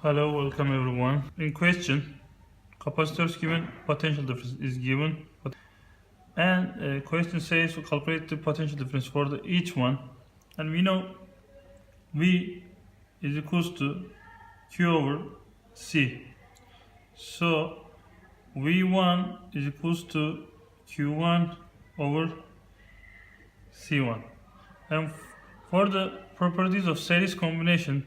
Hello, welcome everyone. In question, capacitors given, potential difference is given, and question says to calculate the potential difference for each one, and we know V is equals to Q over C. So V1 is equals to Q1 over C1. And for the properties of series combination,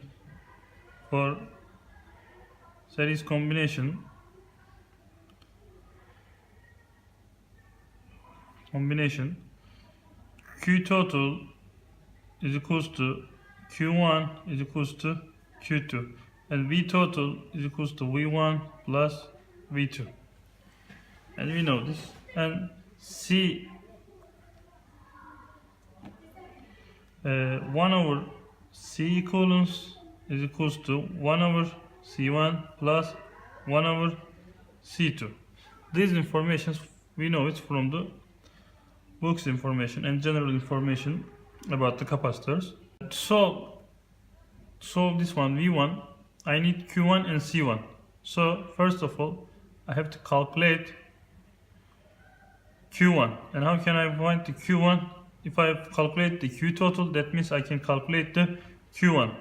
Q total is equals to Q1 is equals to Q2, and V total is equals to V1 plus V2, and we know this. And C 1 over C equivalence is equals to 1 over C1 plus 1 over C2. These informations we know it from the books information and general information about the capacitors. To solve this one, V1, I need Q1 and C1. So first of all, I have to calculate Q1. And how can I find the Q1? If I calculate the Q total, that means I can calculate the Q1.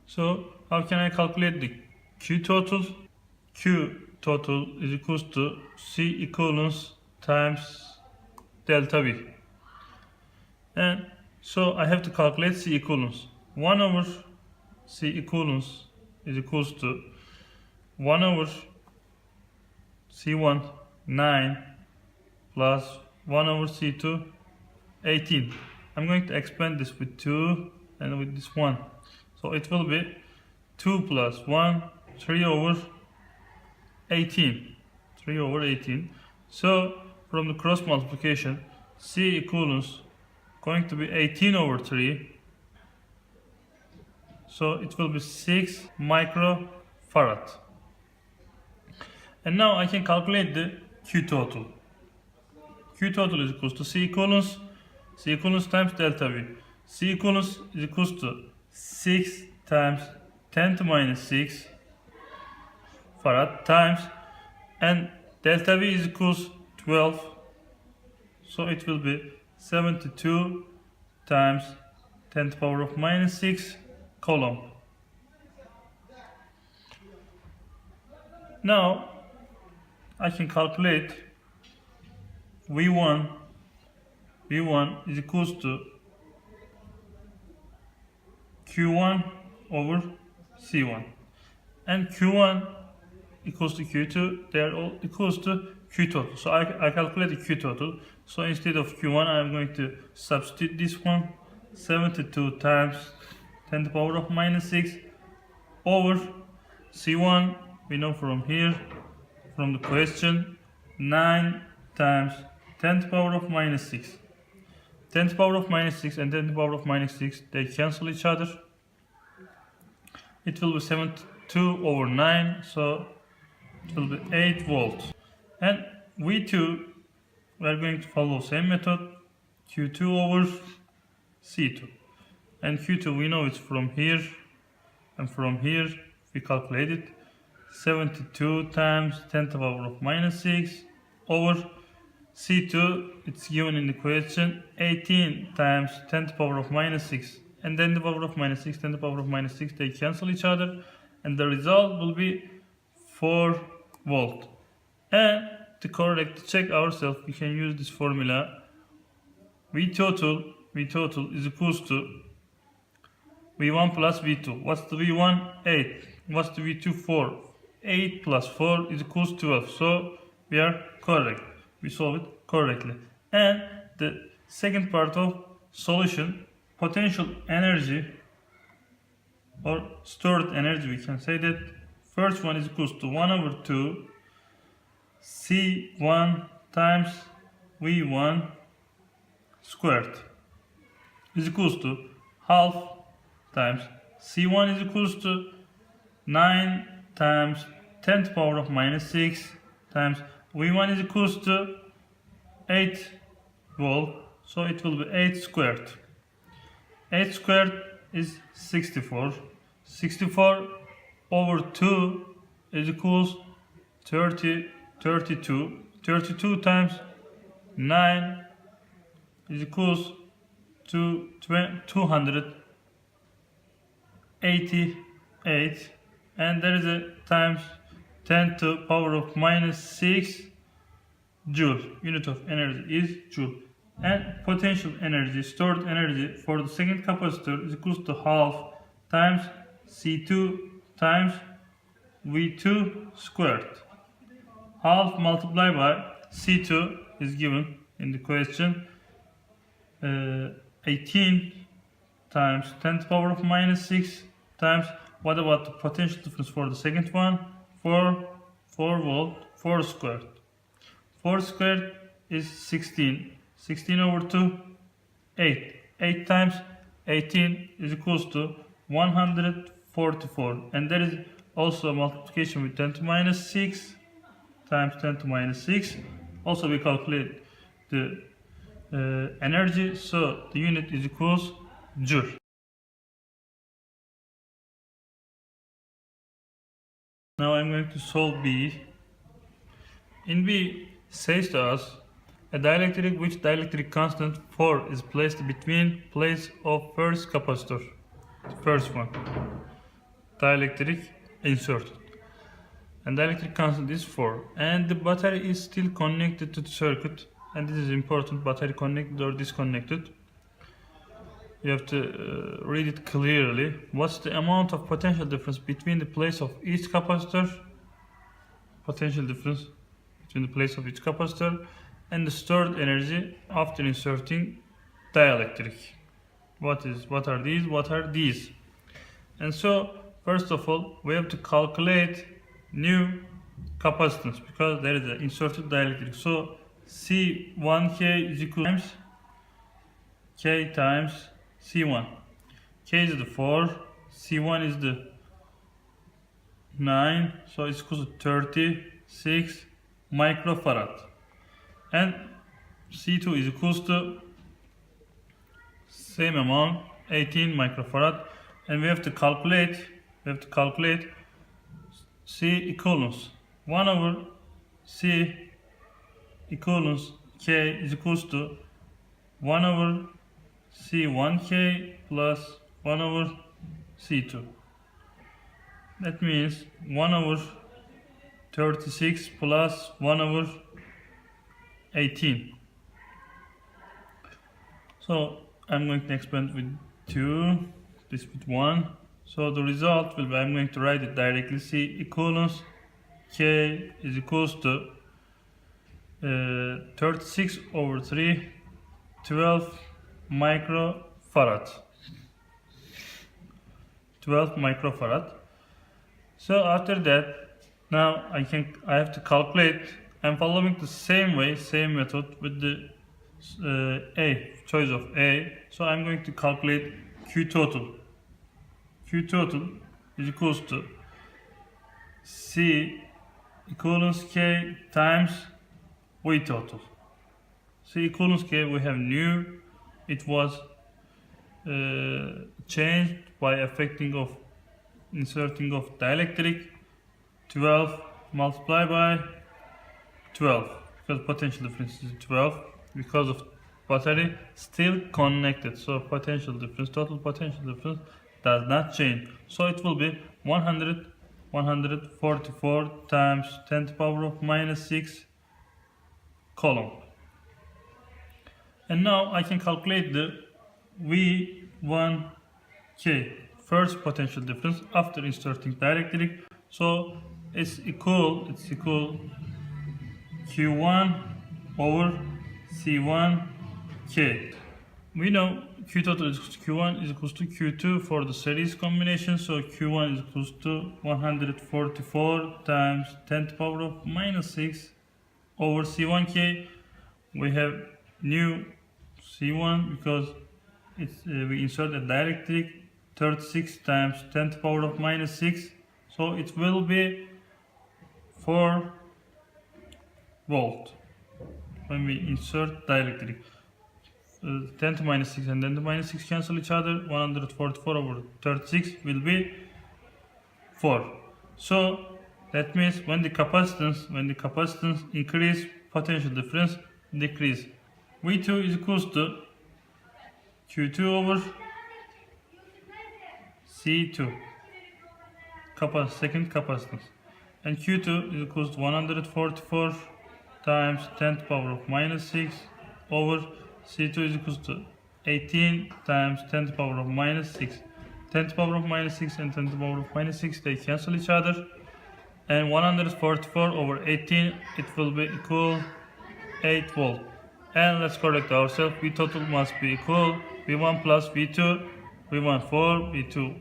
So how can I calculate the Q total? Q total is equals to C equivalence times delta V. And so I have to calculate C equivalence. 1 over C equivalence is equals to 1 over C1, 9, plus 1 over C2, 18. I'm going to expand this with 2 and with this 1. So it will be 2 plus 1, 3 over 18. 3 over 18. So from the cross multiplication, C equivalence going to be 18 over 3. So it will be 6 microfarad. And now I can calculate the Q total. Q total is equals to C equivalence times delta V. C equivalence is equals to 6 times 10 to minus 6 farad times, and delta V is equals 12. So it will be 72 times 10 to the power of minus 6 coulomb. Now I can calculate V1 is equals to Q1 over C1, and Q1 equals to Q2, they are all equals to Q total. So I calculate the Q total. So instead of Q1, I'm going to substitute this one, 72 times 10 to the power of minus 6 over C1, we know from here, from the question, 9 times 10 to the power of minus 6. 10 to the power of minus 6 and 10 to the power of minus 6, they cancel each other. It will be 72 over 9, so it will be 8 volts. And V2, we are going to follow same method, Q2 over C2. And Q2 we know it's from here, and from here we calculate it, 72 times 10 to the power of minus 6 over C2, it's given in the question, 18 times 10 to the power of minus 6. And then the power of minus 6, 10 to the power of minus 6, they cancel each other. And the result will be 4 volt. And to check ourselves, we can use this formula. V total is equals to V1 plus V2. What's the V1? 8. What's the V2? 4. 8 plus 4 is equals to 12. So we are correct. We solve it correctly. And the second part of solution, potential energy or stored energy, we can say that first one is equals to 1 over 2 C1 times V1 squared is equals to half times C1 is equals to 9 times 10 to the power of minus 6 times V1 is equals to 8 volt, so it will be 8 squared. 8 squared is 64. 64 over 2 is equals 32. 32 times 9 is equals to 288, and there is a times 10 to power of minus 6 joule. Unit of energy is joule. And potential energy, stored energy for the second capacitor is equals to half times C2 times V2 squared. Half multiplied by C2 is given in the question. 18 times 10 to the power of minus 6 times, what about the potential difference for the second one? 4 volt, 4 squared. 4 squared is 16. 16 over 2, 8. 8 times 18 is equals to 144. And there is also a multiplication with 10 to minus 6 times 10 to minus 6. Also we calculate the energy, so the unit is equals joule. Now I'm going to solve B. In B, says to us a dielectric which dielectric constant 4 is placed between plates of first capacitor, the first one, dielectric inserted, and dielectric constant is 4, and the battery is still connected to the circuit, and this is important, battery connected or disconnected. You have to read it clearly. What's the amount of potential difference between the place of each capacitor? Potential difference between the place of each capacitor and the stored energy after inserting dielectric. What are these? What are these? And so, first of all, we have to calculate new capacitance because there is an inserted dielectric. So C1K is equal to K times C1. K is the 4, C1 is the 9, so it's equal to 36 microfarad. And C2 is equals to same amount, 18 microfarad. And we have to calculate C equivalence. 1 over C equivalence K is equals to 1 over C1K plus 1 over C2. That means 1 over 36 plus 1 over 18. So I'm going to expand with 2, this with 1. So the result will be, I'm going to write it directly, C equivalence K is equals to 36 over 3, 12 microfarad. 12 microfarad. So after that, now I have to calculate. I'm following the same way, same method with the choice of A. So I'm going to calculate Q total. Q total is equals to C equivalence K times V total. C equivalence K we have new. It was changed by inserting of dielectric. 12 multiplied by 12 because potential difference is 12 because of battery still connected, so potential difference, total potential difference does not change, so it will be 144 times 10 to the power of minus 6 coulomb. And now I can calculate the V1K, first potential difference after inserting dielectric. So it's equal Q1 over C1K. We know Q total is equal to Q1 is equals to Q2 for the series combination. So Q1 is equals to 144 times 10 to the power of minus 6 over C1K. We have new C1 because we insert a dielectric, 36 times 10 to the power of minus 6. So it will be 4 volt when we insert dielectric. 10 to minus 6 and then the minus 6 cancel each other. 144 over 36 will be 4. So that means when the capacitance increase, potential difference decrease. V2 is equals to Q2 over C2, second capacitance, and Q2 is equals to 144 times 10 to the power of minus 6 over C2 is equals to 18 times 10 to the power of minus 6. 10 to the power of minus 6 and 10 to the power of minus 6, they cancel each other, and 144 over 18, it will be equal 8 volt. And let's correct ourselves, V total must be equal V1 plus V2, V1 4, V2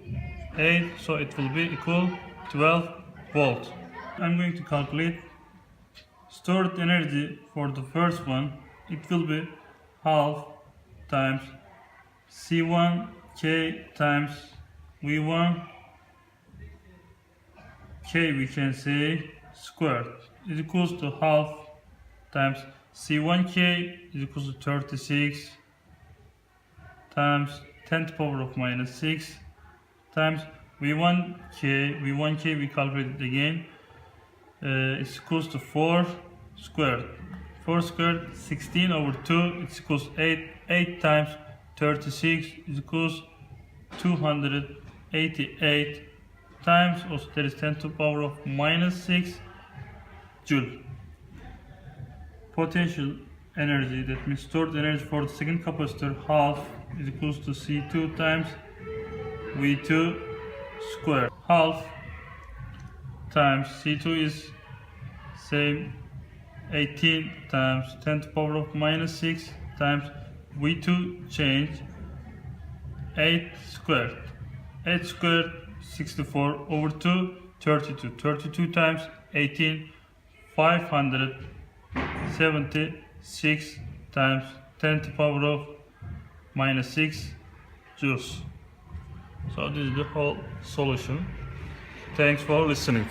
8, so it will be equal 12 volt. I'm going to calculate stored energy for the first one. It will be half times C1K times V1 K, we can say squared, is equals to half times C1K is equals to 36 times 10 to the power of minus 6 times V1K we calculated again, is equals to 4 squared. 4 squared, 16 over 2, it's equals to 8. 8 times 36 is equals 288 times, also there is 10 to the power of minus 6 joule. Potential energy, that means stored energy for the second capacitor, half is equals to C2 times V2 squared. Half times C2 is same 18 times 10 to the power of minus 6 times V2 change 8 squared. 8 squared 64 over 2 32. 32 times 18 576 times 10 to the power of minus 6 joules. So this is the whole solution. Thanks for listening.